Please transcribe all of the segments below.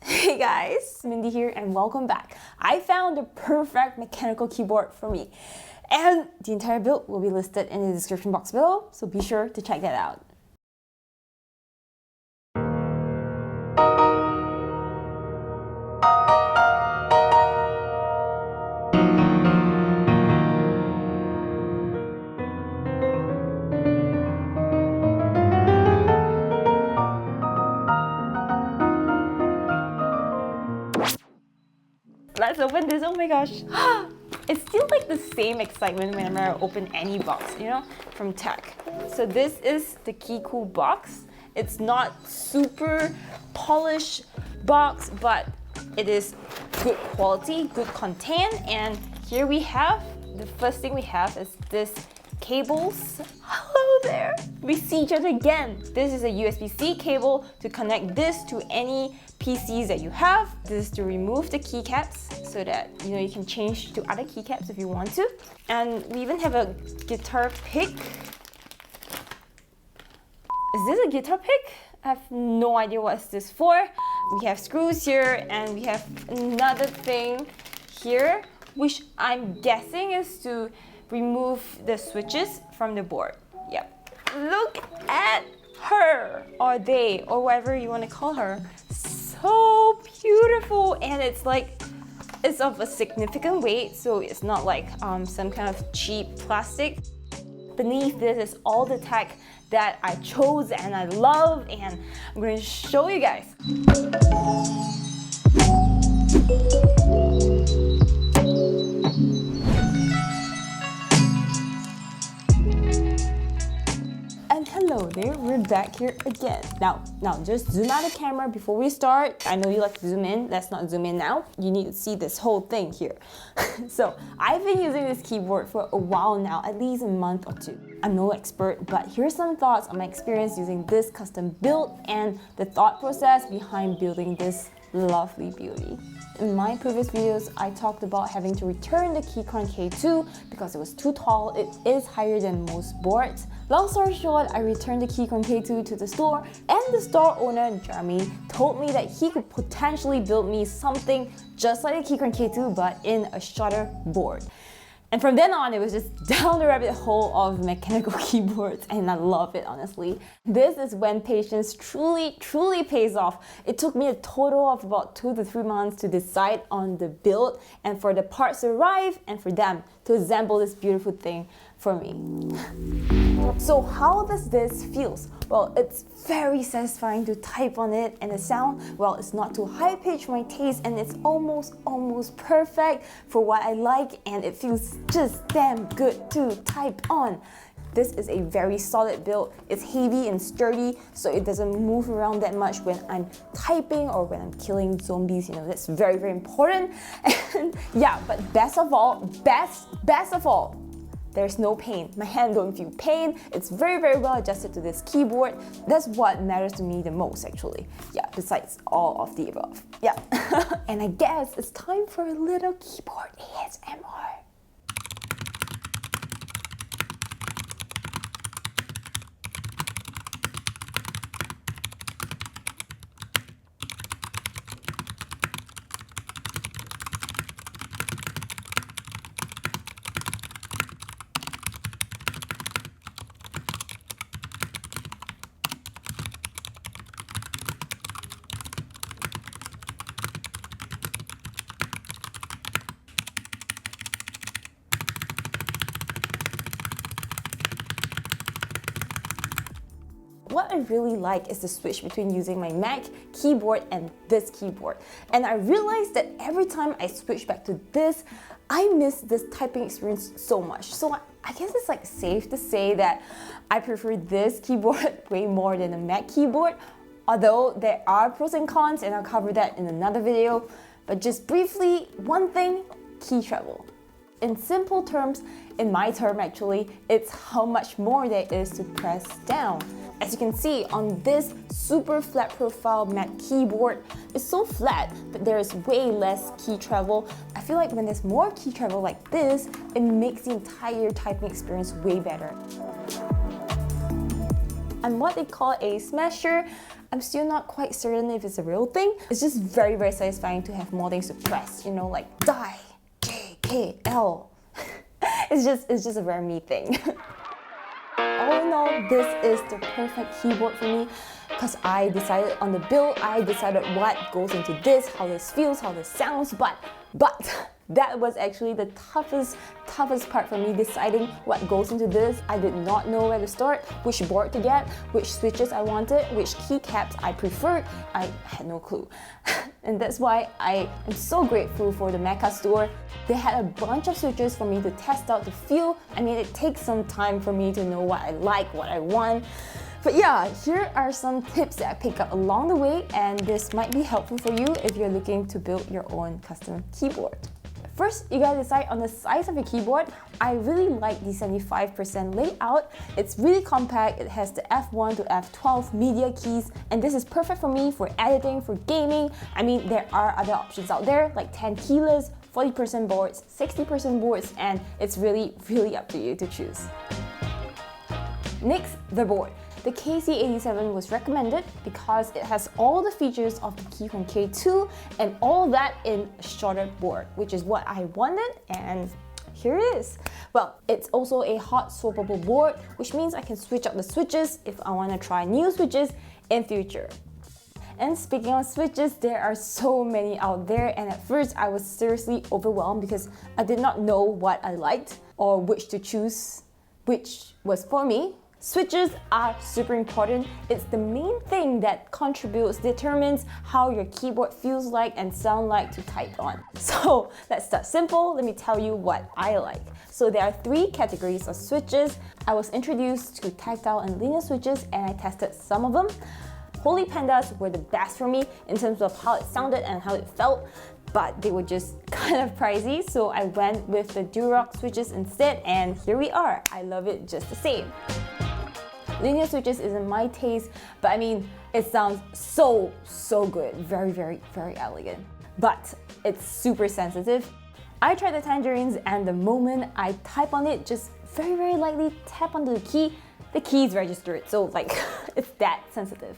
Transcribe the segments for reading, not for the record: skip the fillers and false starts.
Hey guys, Mindy here and welcome back. I found the perfect mechanical keyboard for me. And the entire build will be listed in the description box below, so be sure to check that out. Let's open this. Oh my gosh. It's still like the same excitement whenever I open any box, from tech. So this is the Keycool box. It's not super polished box, but it is good quality, good content. And here we have, the first thing we have is this cables. Hello there. We see each other again. This is a USB-C cable to connect this to any PCs that you have. This is to remove the keycaps so that you can change to other keycaps if you want to. And we even have a guitar pick. Is this a guitar pick? I have no idea what this is for. We have screws here and we have another thing here, which I'm guessing is to remove the switches from the board. Yep. Look at her, or they, or whatever you want to call her. So beautiful, and it's of a significant weight, so it's not like some kind of cheap plastic. Beneath this is all the tech that I chose and I love, and I'm going to show you guys. Hello there, we're back here again. Now just zoom out the camera before we start. I know you like to zoom in, let's not zoom in now. You need to see this whole thing here. So I've been using this keyboard for a while now, at least a month or two. I'm no expert, but here's some thoughts on my experience using this custom build and the thought process behind building this lovely beauty. In my previous videos, I talked about having to return the Keychron K2 because it was too tall. It is higher than most boards. Long story short, I returned the Keychron K2 to the store, and the store owner, Jeremy, told me that he could potentially build me something just like the Keychron K2 but in a shorter board. And from then on, it was just down the rabbit hole of mechanical keyboards, and I love it, honestly. This is when patience truly pays off. It took me a total of about 2 to 3 months to decide on the build and for the parts to arrive and for them to assemble this beautiful thing for me. So how does this feel? Well, it's very satisfying to type on it, and the sound, well, it's not too high pitched for my taste, and it's almost perfect for what I like, and it feels just damn good to type on. This is a very solid build. It's heavy and sturdy, so it doesn't move around that much when I'm typing or when I'm killing zombies. That's very important. And yeah, but best of all, there's no pain. My hand don't feel pain. It's very well adjusted to this keyboard. That's what matters to me the most, actually. Yeah, besides all of the above. Yeah. And I guess it's time for a little keyboard ASMR. What I really like is the switch between using my Mac keyboard and this keyboard. And I realized that every time I switch back to this, I miss this typing experience so much. So I guess it's safe to say that I prefer this keyboard way more than the Mac keyboard. Although there are pros and cons, and I'll cover that in another video. But just briefly, one thing, key travel. In simple terms, in my term actually, it's how much more there is to press down. As you can see on this super flat profile Mac keyboard, it's so flat, but there is way less key travel. I feel like when there's more key travel like this, it makes the entire typing experience way better. I'm what they call a smasher. I'm still not quite certain if it's a real thing. It's just very, very satisfying to have more things to press, you know, like die, J, K, L. It's just a very me thing. All in all, this is the perfect keyboard for me because I decided on the build, I decided what goes into this, how this feels, how this sounds, but that was actually the toughest part for me, deciding what goes into this. I did not know where to start, which board to get, which switches I wanted, which keycaps I preferred. I had no clue. And that's why I am so grateful for the Mecha store. They had a bunch of switches for me to test out the feel. I mean, it takes some time for me to know what I like, what I want. But yeah, here are some tips that I picked up along the way, and this might be helpful for you if you're looking to build your own custom keyboard. First, you gotta decide on the size of your keyboard. I really like the 75% layout. It's really compact, it has the F1 to F12 media keys, and this is perfect for me for editing, for gaming. I mean, there are other options out there like 10 keyless, 40% boards, 60% boards, and it's really up to you to choose. Next, the board. The KC87 was recommended because it has all the features of the Keychron K2 and all that in a shorter board, which is what I wanted, and here it is. Well, it's also a hot swappable board, which means I can switch up the switches if I want to try new switches in future. And speaking of switches, there are so many out there, and at first I was seriously overwhelmed because I did not know what I liked or which to choose, which was for me. Switches are super important. It's the main thing that determines how your keyboard feels like and sound like to type on. So let's start simple. Let me tell you what I like. So there are 3 categories of switches. I was introduced to tactile and linear switches, and I tested some of them. Holy Pandas were the best for me in terms of how it sounded and how it felt, but they were just kind of pricey, so I went with the Durock switches instead, and here we are. I love it just the same. Linear switches isn't my taste, but I mean, it sounds so good. Very elegant. But it's super sensitive. I tried the tangerines, and the moment I type on it, just very lightly tap onto the keys register it. So like, it's that sensitive.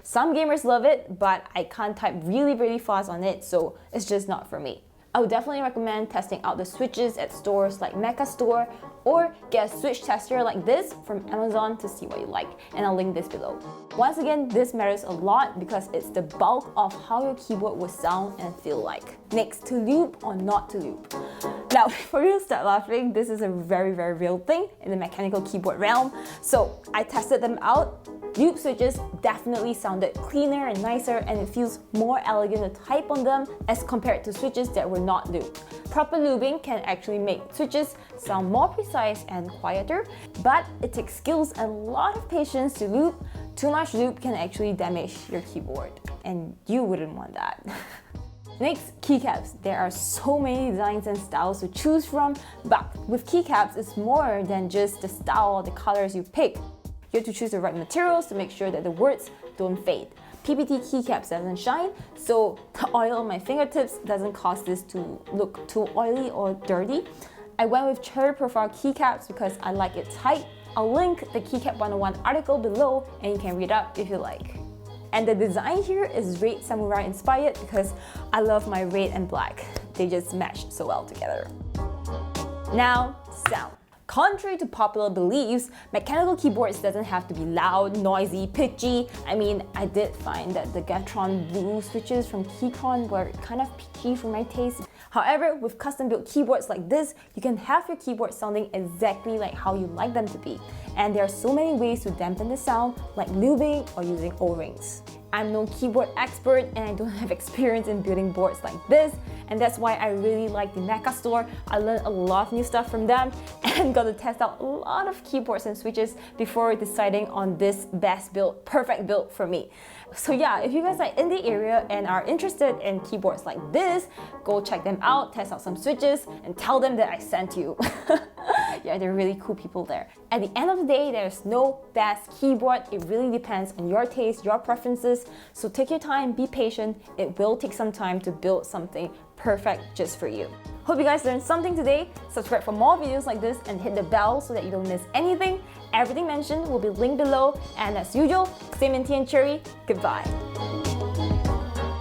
Some gamers love it, but I can't type really fast on it, so it's just not for me. I would definitely recommend testing out the switches at stores like Mecha Store, or get a switch tester like this from Amazon to see what you like, and I'll link this below. Once again, this matters a lot because it's the bulk of how your keyboard will sound and feel like. Next, to lube or not to lube. Now, before you start laughing, this is a very real thing in the mechanical keyboard realm. So I tested them out. Lube switches definitely sounded cleaner and nicer, and it feels more elegant to type on them as compared to switches that were not lubed. Proper lubing can actually make switches sound more precise and quieter, but it takes skills and a lot of patience to lube. Too much lube can actually damage your keyboard, and you wouldn't want that. Next, keycaps. There are so many designs and styles to choose from, but with keycaps, it's more than just the style or the colors you pick. You have to choose the right materials to make sure that the words don't fade. PPT keycaps doesn't shine, so the oil on my fingertips doesn't cause this to look too oily or dirty. I went with cherry profile keycaps because I like it tight. I'll link the Keycap 101 article below, and you can read up if you like. And the design here is Red Samurai inspired because I love my red and black. They just match so well together. Now, sound. Contrary to popular beliefs, mechanical keyboards doesn't have to be loud, noisy, pitchy. I mean, I did find that the Gatron Blue switches from Keychron were kind of pitchy for my taste. However, with custom-built keyboards like this, you can have your keyboard sounding exactly like how you like them to be. And there are so many ways to dampen the sound, like lubing or using O-rings. I'm no keyboard expert, and I don't have experience in building boards like this, and that's why I really like the Mecha store. I learned a lot of new stuff from them and got to test out a lot of keyboards and switches before deciding on this best build, perfect build for me. So yeah, if you guys are in the area and are interested in keyboards like this, go check them out, test out some switches, and tell them that I sent you. Yeah, they're really cool people there. At the end of the day, there's no best keyboard. It really depends on your taste, your preferences. So take your time, be patient. It will take some time to build something perfect just for you. Hope you guys learned something today. Subscribe for more videos like this and hit the bell so that you don't miss anything. Everything mentioned will be linked below. And as usual, stay minty and cherry. Goodbye.